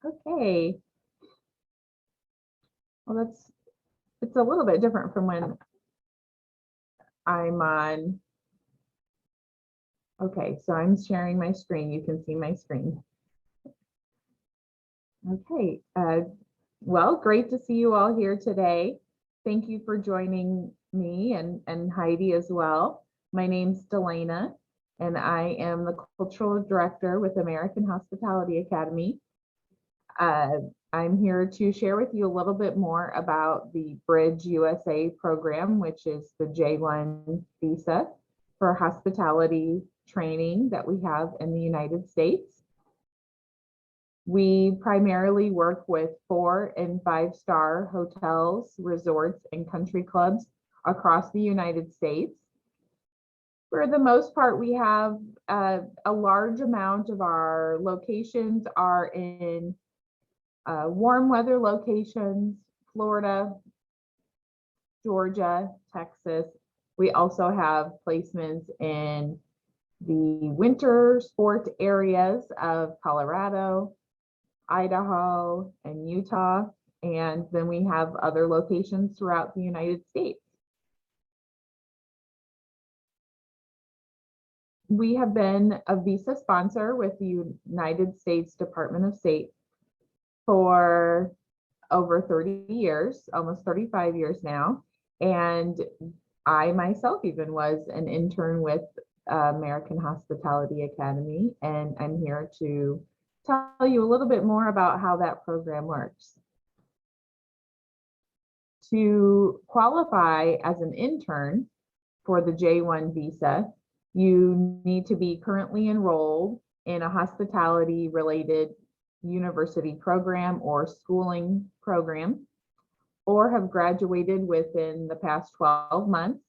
Okay. Well, it's a little bit different from when I'm on. Okay, so I'm sharing my screen. You can see my screen. Okay. Well, great to see you all here today. Thank you for joining me and Heidi as well. My name's Delana, and I am the Cultural Director with American Hospitality Academy. Uh, I'm here to share with you a little bit more about the Bridge USA program, which is the J1 visa for hospitality training that we have in the United States. We primarily work with 4- and 5-star hotels, resorts, and country clubs across the United States. For the most part, we have a large amount of our locations are in warm weather locations, Florida, Georgia, Texas. We also have placements in the winter sport areas of Colorado, Idaho, and Utah. And then we have other locations throughout the United States. We have been a visa sponsor with the United States Department of State for over 30 years, almost 35 years now. And I myself even was an intern with American Hospitality Academy, and I'm here to tell you a little bit more about how that program works. To qualify as an intern for the J1 visa, you need to be currently enrolled in a hospitality related university program or schooling program, or have graduated within the past 12 months.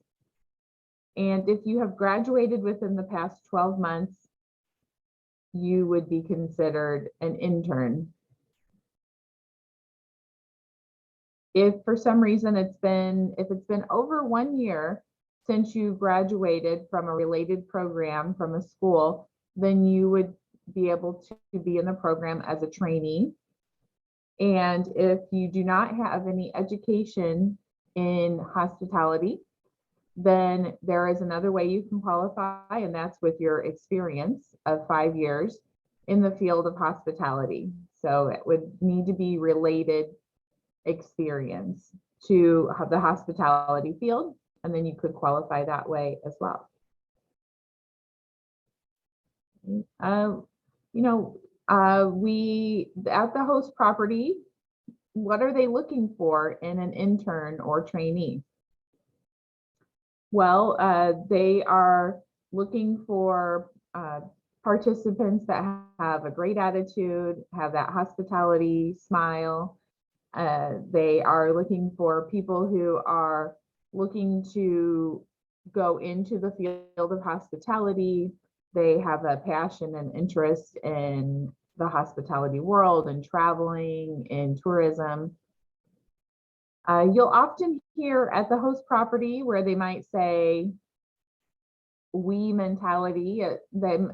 And if you have graduated within the past 12 months, you would be considered an intern. If for some reason if it's been over 1 year since you graduated from a related program from a school, then you would be able to be in the program as a trainee. And if you do not have any education in hospitality, then there is another way you can qualify, and that's with your experience of 5 years in the field of hospitality. So it would need to be related experience to the hospitality field, and then you could qualify that way as well. We at the host property, what are they looking for in an intern or trainee? Well, they are looking for participants that have a great attitude, have that hospitality smile. They are looking for people who are looking to go into the field of hospitality. They have a passion and interest in the hospitality world and traveling and tourism. You'll often hear at the host property where they might say we mentality.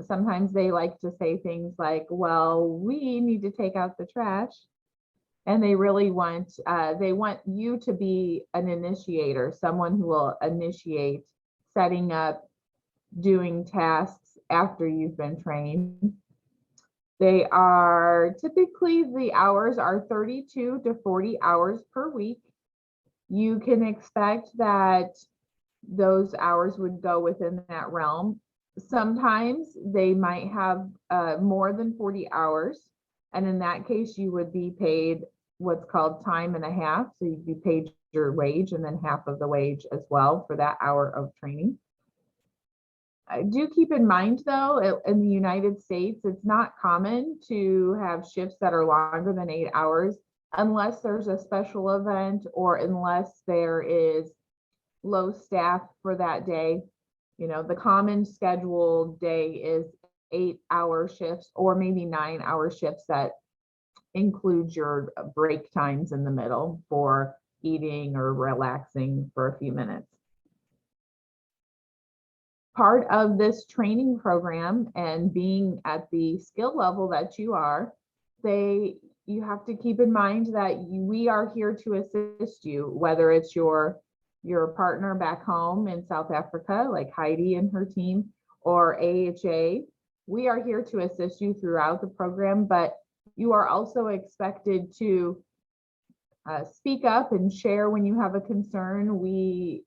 Sometimes they like to say things like, well, we need to take out the trash. And they really want you to be an initiator, someone who will initiate setting up, doing tasks after you've been trained. They are typically, the hours are 32 to 40 hours per week. You can expect that those hours would go within that realm. Sometimes they might have more than 40 hours. And in that case, you would be paid what's called time and a half. So you'd be paid your wage and then half of the wage as well for that hour of training. I do keep in mind though, in the United States, it's not common to have shifts that are longer than 8 hours unless there's a special event or unless there is low staff for that day. You know, the common scheduled day is 8-hour shifts or maybe 9-hour shifts that include your break times in the middle for eating or relaxing for a few minutes. Part of this training program and being at the skill level that you are, you have to keep in mind that we are here to assist you, whether it's your partner back home in South Africa, like Heidi and her team, or AHA. We are here to assist you throughout the program, but you are also expected to speak up and share when you have a concern. We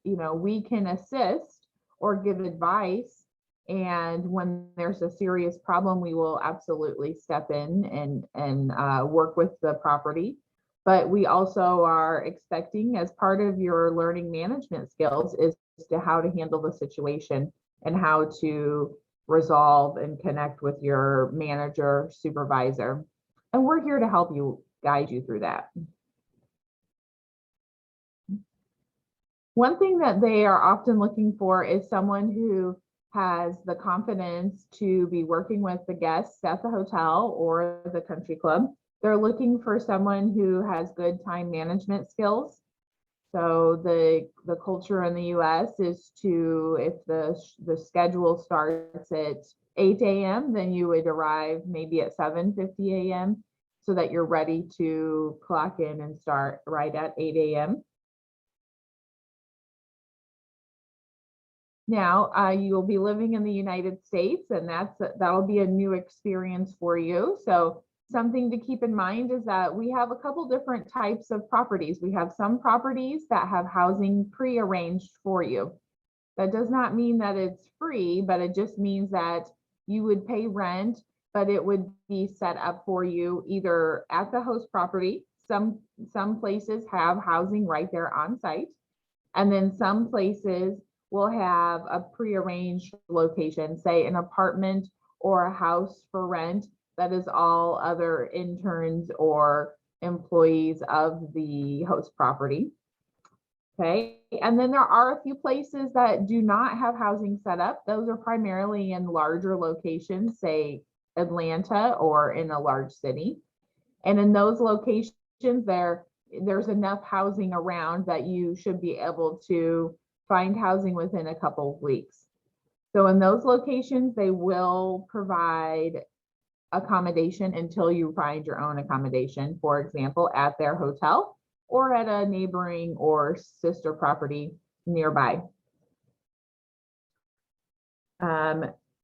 can assist or give advice. And when there's a serious problem, we will absolutely step in and work with the property. But we also are expecting, as part of your learning management skills, is to how to handle the situation and how to resolve and connect with your manager, supervisor. And we're here to help you, guide you through that. One thing that they are often looking for is someone who has the confidence to be working with the guests at the hotel or the country club. They're looking for someone who has good time management skills. So the culture in the US is to, if the schedule starts at 8 a.m., then you would arrive maybe at 7:50 a.m. so that you're ready to clock in and start right at 8 a.m. Now, you will be living in the United States, and that'll be a new experience for you. So something to keep in mind is that we have a couple different types of properties. We have some properties that have housing pre-arranged for you. That does not mean that it's free, but it just means that you would pay rent, but it would be set up for you either at the host property. Some places have housing right there on site, and then some places will have a prearranged location, say an apartment or a house for rent that is all other interns or employees of the host property. Okay, and then there are a few places that do not have housing set up. Those are primarily in larger locations, say Atlanta or in a large city. And in those locations, there's enough housing around that you should be able to find housing within a couple of weeks. So in those locations, they will provide accommodation until you find your own accommodation, for example, at their hotel or at a neighboring or sister property nearby.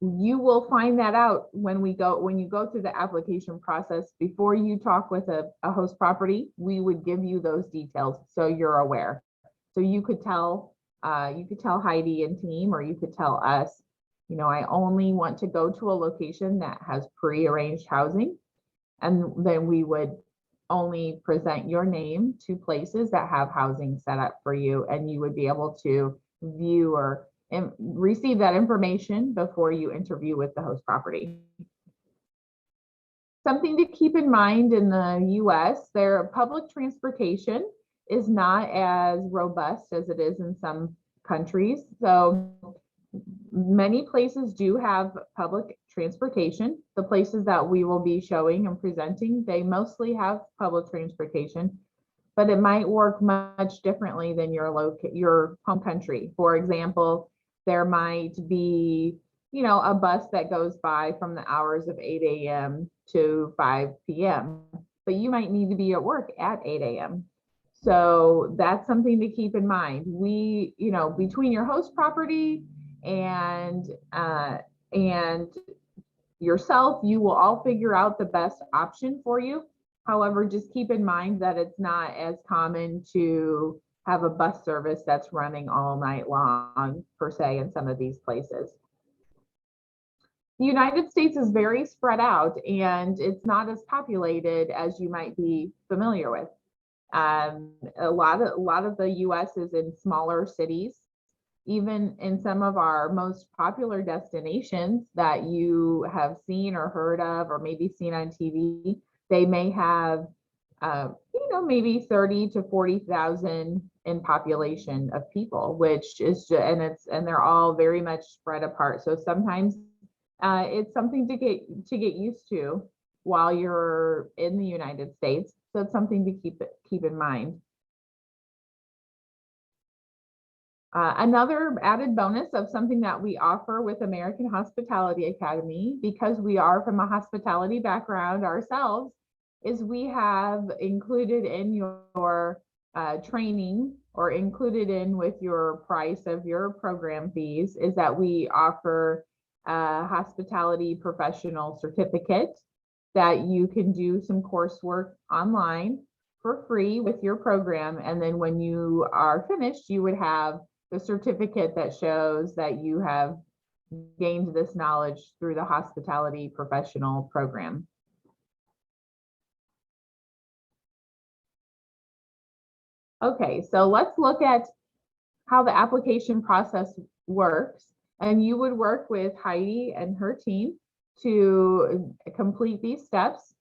You will find that out when you go through the application process. Before you talk with a host property, we would give you those details so you're aware. So you could tell Heidi and team, or you could tell us, I only want to go to a location that has pre-arranged housing, and then we would only present your name to places that have housing set up for you, and you would be able to view or receive that information before you interview with the host property. Something to keep in mind in the US, their public transportation is not as robust as it is in some countries. So many places do have public transportation. The places that we will be showing and presenting, they mostly have public transportation, but it might work much differently than your home country. For example, there might be, a bus that goes by from the hours of 8 a.m. to 5 p.m., but you might need to be at work at 8 a.m. So that's something to keep in mind. Between your host property and yourself, you will all figure out the best option for you. However, just keep in mind that it's not as common to have a bus service that's running all night long, per se, in some of these places. The United States is very spread out, and it's not as populated as you might be familiar with. A lot of the US is in smaller cities. Even in some of our most popular destinations that you have seen or heard of, or maybe seen on TV, they may have, maybe 30 to 40,000 in population of people, which is and they're all very much spread apart. So sometimes it's something to get used to while you're in the United States. So it's something to keep in mind. Another added bonus of something that we offer with American Hospitality Academy, because we are from a hospitality background ourselves, is we have included in your training, or included in with your price of your program fees, is that we offer a hospitality professional certificate that you can do some coursework online for free with your program. And then when you are finished, you would have the certificate that shows that you have gained this knowledge through the hospitality professional program. Okay, so let's look at how the application process works. And you would work with Heidi and her team to complete these steps,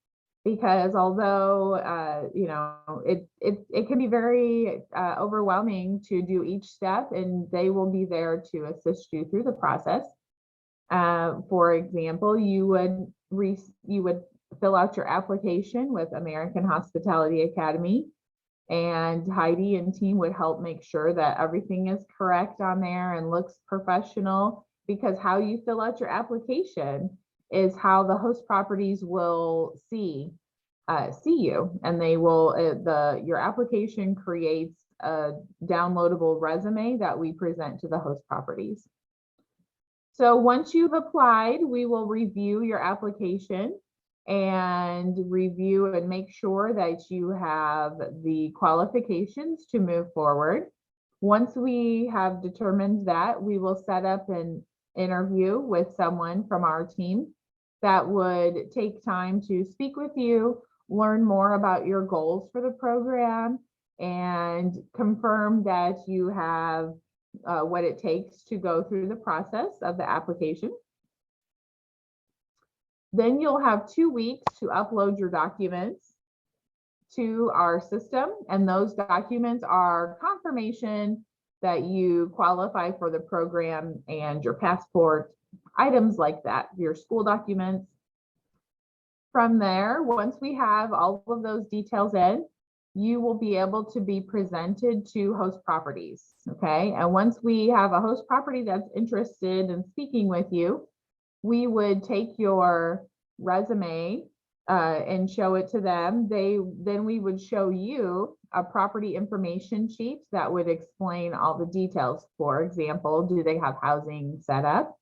because although it can be very overwhelming to do each step, and they will be there to assist you through the process. For example, you would fill out your application with American Hospitality Academy, and Heidi and team would help make sure that everything is correct on there and looks professional, because how you fill out your application is how the host properties will see you, and they will your application creates a downloadable resume that we present to the host properties. So once you've applied, we will review your application and review and make sure that you have the qualifications to move forward. Once we have determined that, we will set up an interview with someone from our team that would take time to speak with you, learn more about your goals for the program, and confirm that you have what it takes to go through the process of the application. Then you'll have 2 weeks to upload your documents to our system, and those documents are confirmation that you qualify for the program, and your passport, items like that, your school documents. From there, once we have all of those details in, you will be able to be presented to host properties, okay? And once we have a host property that's interested in speaking with you, we would take your resume and show it to them. Then we would show you a property information sheet that would explain all the details. For example, do they have housing set up?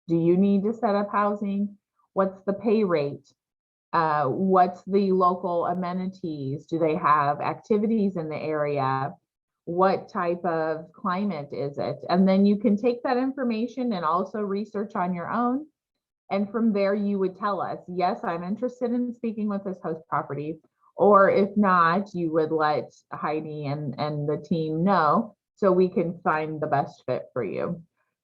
Do you need to set up housing? What's the pay rate? What's the local amenities? Do they have activities in the area? What type of climate is it? And then you can take that information and also research on your own. And from there, you would tell us, yes, I'm interested in speaking with this host property. Or if not, you would let Heidi and the team know so we can find the best fit for you.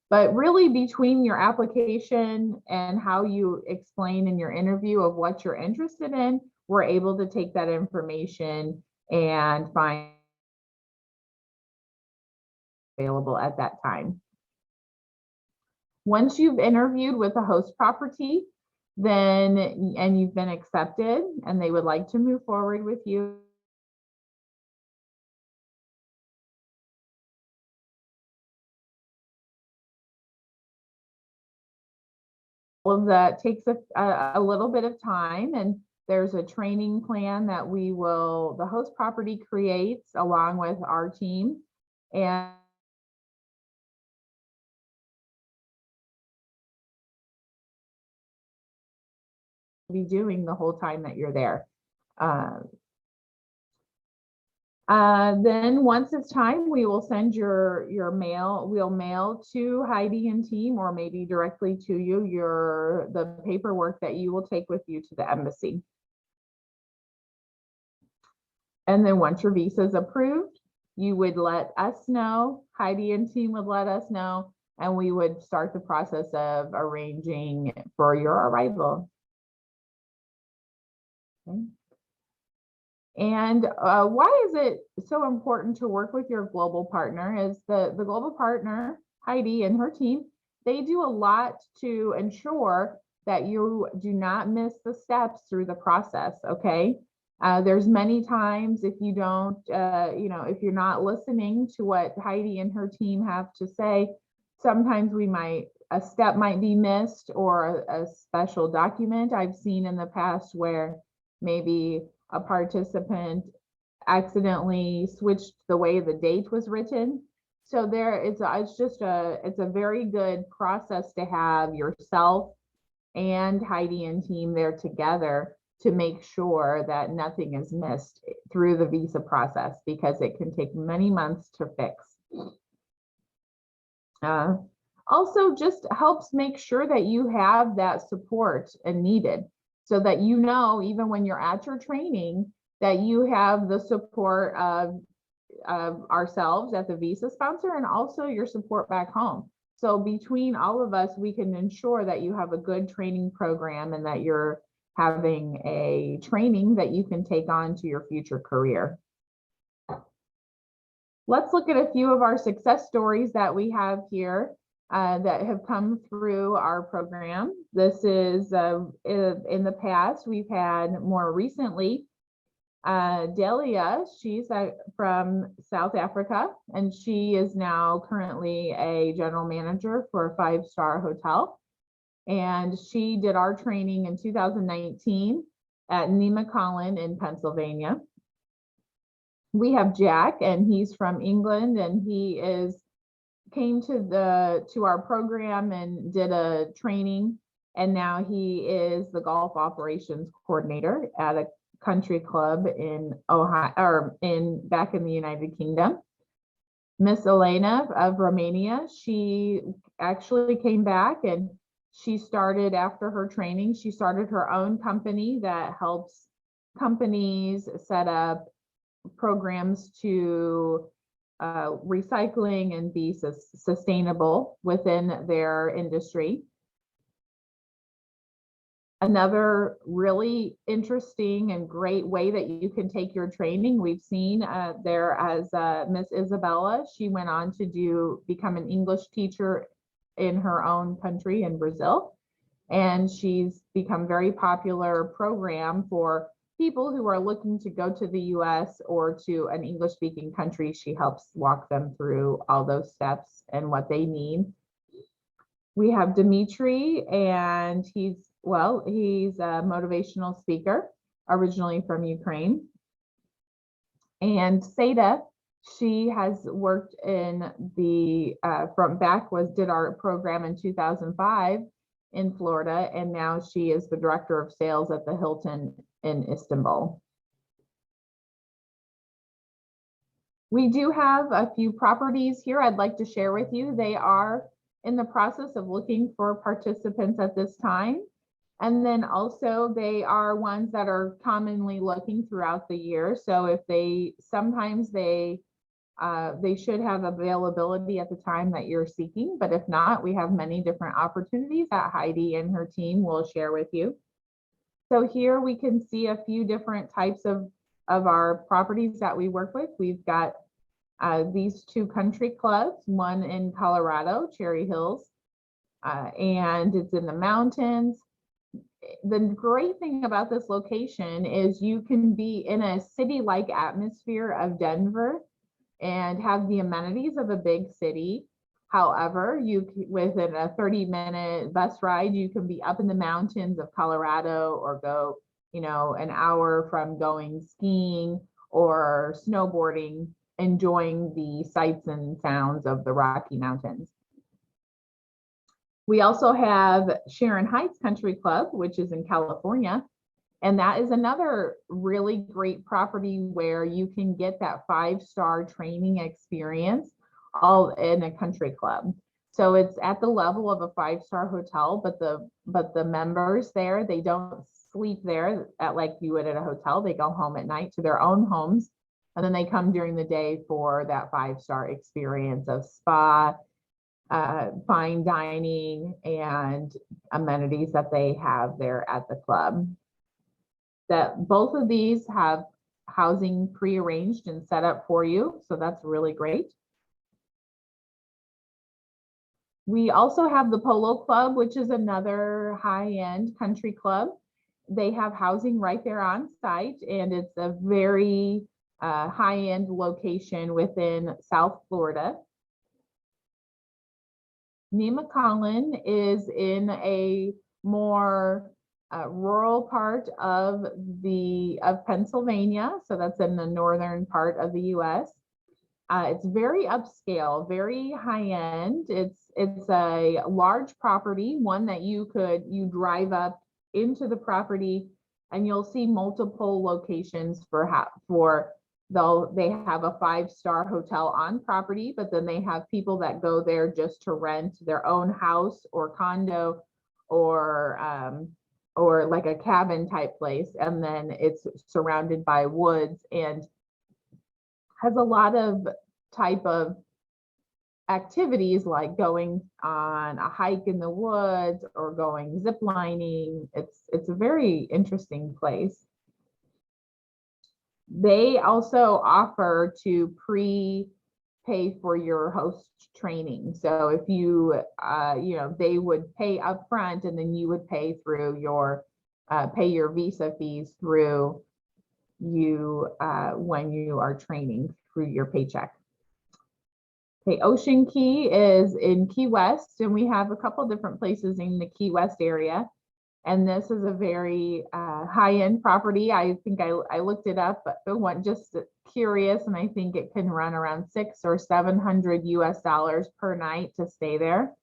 But really, between your application and how you explain in your interview of what you're interested in, we're able to take that information and find available at that time. Once you've interviewed with a host property, then and you've been accepted and they would like to move forward with you, all of that takes a little bit of time, and there's a training plan that the host property creates along with our team, and be doing the whole time that you're there. Then once it's time, we will send your mail. We'll mail to Heidi and team, or maybe directly to you, the paperwork that you will take with you to the embassy. And then once your visa is approved, you would let us know, Heidi and team would let us know, and we would start the process of arranging for your arrival. Okay. And why is it so important to work with your global partner? Is the global partner, Heidi and her team, they do a lot to ensure that you do not miss the steps through the process, okay? There's many times if you don't, if you're not listening to what Heidi and her team have to say, sometimes a step might be missed, or a special document I've seen in the past where maybe a participant accidentally switched the way the date was written. So it's a very good process to have yourself and Heidi and team there together to make sure that nothing is missed through the visa process, because it can take many months to fix. Also just helps make sure that you have that support and needed, so that you know, even when you're at your training, that you have the support of ourselves as a visa sponsor, and also your support back home. So between all of us, we can ensure that you have a good training program and that you're having a training that you can take on to your future career. Let's look at a few of our success stories that we have here that have come through our program. This is in the past. We've had more recently Delia. She's from South Africa, and she is now currently a general manager for a 5-star hotel. And she did our training in 2019 at Nemacolin in Pennsylvania. We have Jack, and he's from England, and he came to our program and did a training, and now he is the golf operations coordinator at a country club in Ohio, or back in the United Kingdom. Miss Elena of Romania, she actually came back, and she started, after her training, she started her own company that helps companies set up programs to recycling and be sustainable within their industry. Another really interesting and great way that you can take your training, we've seen there as Miss Isabella. She went on to become an English teacher in her own country in Brazil. And she's become very popular program for people who are looking to go to the US or to an English speaking country. She helps walk them through all those steps and what they need. We have Dimitri, and he's a motivational speaker, originally from Ukraine. And Seda, she has worked in the did our program in 2005 in Florida, and now she is the director of sales at the Hilton in Istanbul. We do have a few properties here I'd like to share with you. They are in the process of looking for participants at this time. And then also they are ones that are commonly looking throughout the year. So if sometimes they should have availability at the time that you're seeking, but if not, we have many different opportunities that Heidi and her team will share with you. So here we can see a few different types of our properties that we work with. We've got these 2 country clubs, one in Colorado, Cherry Hills, and it's in the mountains. The great thing about this location is you can be in a city-like atmosphere of Denver and have the amenities of a big city. However, within a 30-minute bus ride, you can be up in the mountains of Colorado, or go, an hour from going skiing or snowboarding, enjoying the sights and sounds of the Rocky Mountains. We also have Sharon Heights Country Club, which is in California. And that is another really great property where you can get that 5-star training experience all in a country club. So it's at the level of a 5-star hotel, but the members there, they don't sleep there like you would at a hotel. They go home at night to their own homes, and then they come during the day for that 5-star experience of spa, fine dining, and amenities that they have there at the club. That both of these have housing prearranged and set up for you, so that's really great. We also have the Polo Club, which is another high-end country club. They have housing right there on site, and it's a very high-end location within South Florida. Nemacolin is in a more rural part of Pennsylvania. So that's in the northern part of the US. It's very upscale, very high end. It's a large property, one that you drive up into the property and you'll see multiple locations they have a 5-star hotel on property, but then they have people that go there just to rent their own house or condo or like a cabin type place. And then it's surrounded by woods and has a lot of type of activities like going on a hike in the woods or going zip lining. It's a very interesting place. They also offer to pay for your host training. So if you, they would pay up front and then you would pay through pay your visa fees through when you are training through your paycheck. Okay, Ocean Key is in Key West, and we have a couple different places in the Key West area. And this is a very high-end property. I think I looked it up, but I went just curious, and I think it can run around $600 or $700 US per night to stay there.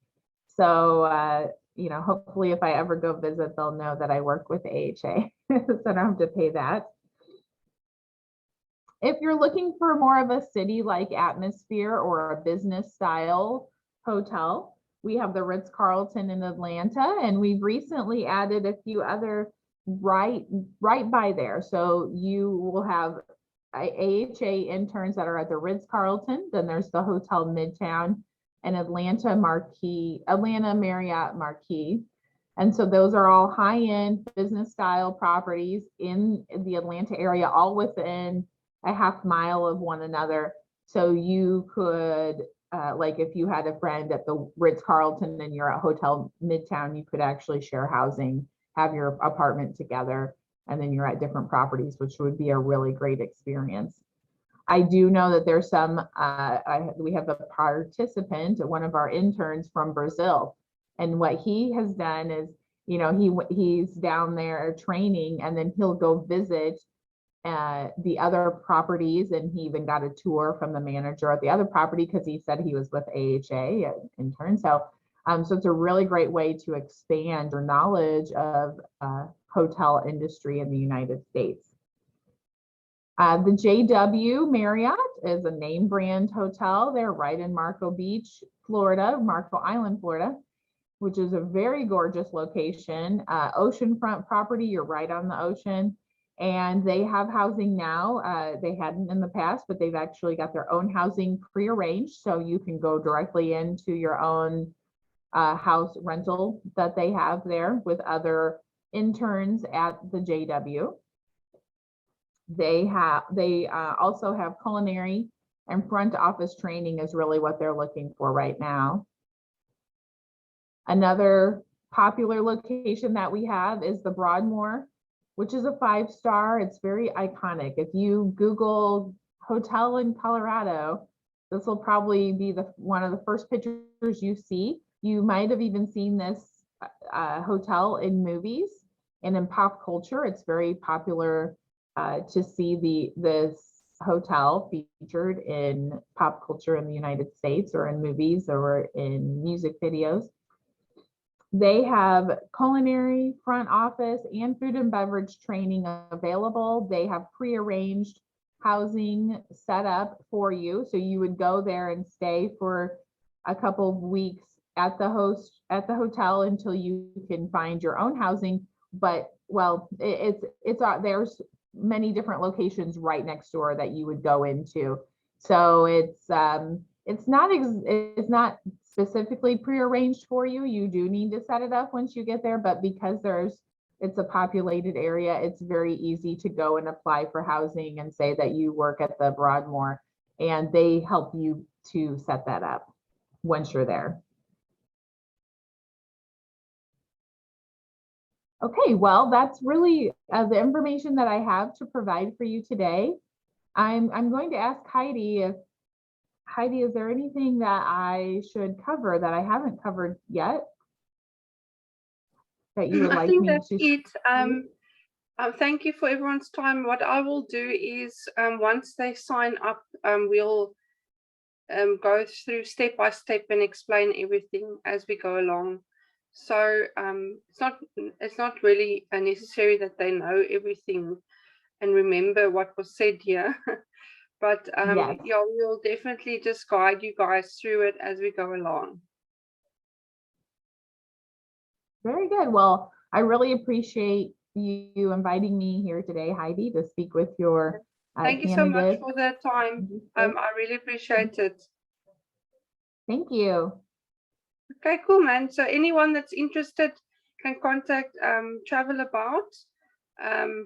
So, hopefully if I ever go visit, they'll know that I work with AHA, so I don't have to pay that. If you're looking for more of a city-like atmosphere or a business style hotel, we have the Ritz-Carlton in Atlanta, and we've recently added a few other right by there. So you will have AHA interns that are at the Ritz-Carlton. Then there's the Hotel Midtown and Atlanta Marriott Marquis. And so those are all high-end business style properties in the Atlanta area, all within a half mile of one another. So you could, like if you had a friend at the Ritz-Carlton and you're at Hotel Midtown, you could actually share housing, have your apartment together, and then you're at different properties, which would be a really great experience. I do know that there's we have a participant, one of our interns from Brazil, and what he has done is, he's down there training, and then he'll go visit the other properties, and he even got a tour from the manager at the other property because he said he was with AHA intern. So it's a really great way to expand your knowledge of hotel industry in the United States. The JW Marriott is a name brand hotel. They're right in Marco Beach, Florida, Marco Island, Florida, which is a very gorgeous location. Oceanfront property, you're right on the ocean. And they have housing now. They hadn't in the past, but they've actually got their own housing prearranged. So you can go directly into your own house rental that they have there with other interns at the JW. They also have culinary and front office training is really what they're looking for right now. Another popular location that we have is the Broadmoor, which is a 5-star. It's very iconic. If you Google hotel in Colorado, this will probably be one of the first pictures you see. You might have even seen this hotel in movies and in pop culture. It's very popular to see this hotel featured in pop culture in the United States or in movies or in music videos. They have culinary, front office, and food and beverage training available. They have prearranged housing set up for you. So you would go there and stay for a couple of weeks at the hotel until you can find your own housing. But there's many different locations right next door that you would go into. So it's not specifically prearranged for you. You do need to set it up once you get there, but because it's a populated area, it's very easy to go and apply for housing and say that you work at the Broadmoor, and they help you to set that up once you're there. Okay, well, that's really the information that I have to provide for you today. I'm going to ask Heidi, is there anything that I should cover that I haven't covered yet? that you would I like think me that's to it. share? Thank you for everyone's time. What I will do is once they sign up, we'll go through step by step and explain everything as we go along. So it's not really necessary that they know everything and remember what was said here. But Yes, yeah, we'll definitely just guide you guys through it as we go along. very good. Well, I really appreciate you inviting me here today, Heidi, to speak with your Thank you so much candidate. for the time. I really appreciate it. Thank you. Okay, cool, man. So anyone that's interested can contact Travel About.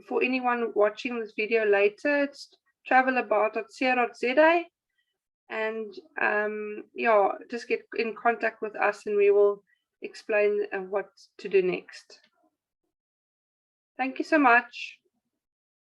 For anyone watching this video later, it's travelabout.co.za. And yeah, just get in contact with us and we will explain what to do next. Thank you so much.